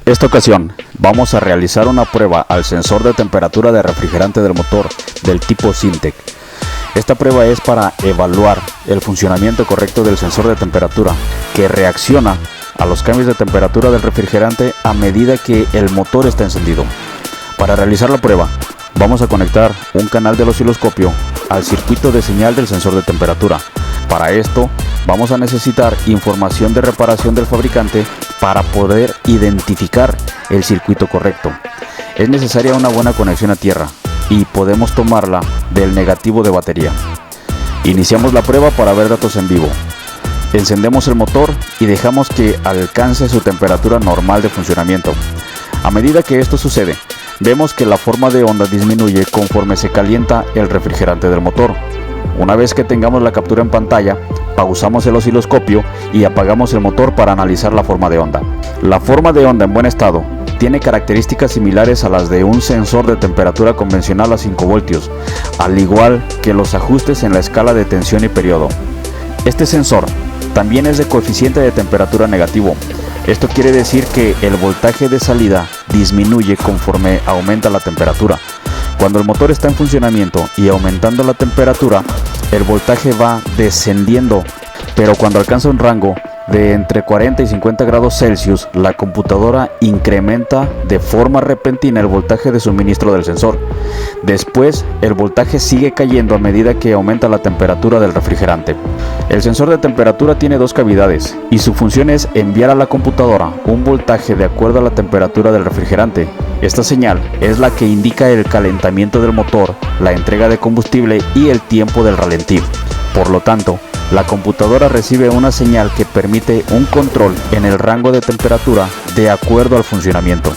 Esta ocasión vamos a realizar una prueba al sensor de temperatura de refrigerante del motor del tipo Syntec. Esta prueba es para evaluar el funcionamiento correcto del sensor de temperatura, que reacciona a los cambios de temperatura del refrigerante a medida que el motor está encendido. Para realizar la prueba, vamos a conectar un canal del osciloscopio al circuito de señal del sensor de temperatura. Para esto, vamos a necesitar información de reparación del fabricante para poder identificar el circuito correcto. Es necesaria una buena conexión a tierra y podemos tomarla del negativo de batería. Iniciamos la prueba para ver datos en vivo. Encendemos el motor y dejamos que alcance su temperatura normal de funcionamiento. A medida que esto sucede, vemos que la forma de onda disminuye conforme se calienta el refrigerante del motor. Una vez que tengamos la captura en pantalla, pausamos el osciloscopio y apagamos el motor para analizar la forma de onda. La forma de onda en buen estado tiene características similares a las de un sensor de temperatura convencional a 5 voltios, al igual que los ajustes en la escala de tensión y periodo. Este sensor también es de coeficiente de temperatura negativo. Esto quiere decir que el voltaje de salida disminuye conforme aumenta la temperatura. Cuando el motor está en funcionamiento y aumentando la temperatura, el voltaje va descendiendo, pero cuando alcanza un rango de entre 40 y 50 grados Celsius, la computadora incrementa de forma repentina el voltaje de suministro del sensor. Después, el voltaje sigue cayendo a medida que aumenta la temperatura del refrigerante. El sensor de temperatura tiene dos cavidades y su función es enviar a la computadora un voltaje de acuerdo a la temperatura del refrigerante. Esta señal es la que indica el calentamiento del motor, la entrega de combustible y el tiempo del ralentí. Por lo tanto, la computadora recibe una señal que permite un control en el rango de temperatura de acuerdo al funcionamiento.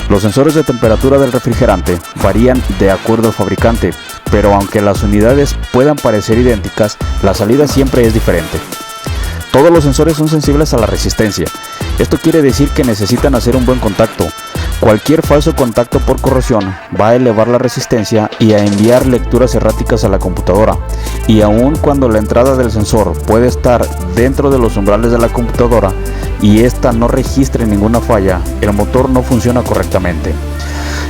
Los sensores de temperatura del refrigerante varían de acuerdo al fabricante, pero aunque las unidades puedan parecer idénticas, la salida siempre es diferente. Todos los sensores son sensibles a la resistencia. Esto quiere decir que necesitan hacer un buen contacto. Cualquier falso contacto por corrosión va a elevar la resistencia y a enviar lecturas erráticas a la computadora. Y aun cuando la entrada del sensor puede estar dentro de los umbrales de la computadora y esta no registre ninguna falla, el motor no funciona correctamente.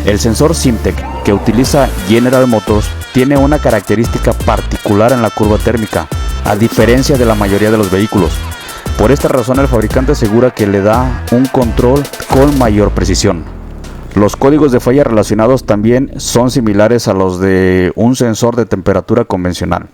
El sensor Syntec, que utiliza General Motors, tiene una característica particular en la curva térmica, a diferencia de la mayoría de los vehículos. Por esta razón, el fabricante asegura que le da un control con mayor precisión. Los códigos de falla relacionados también son similares a los de un sensor de temperatura convencional.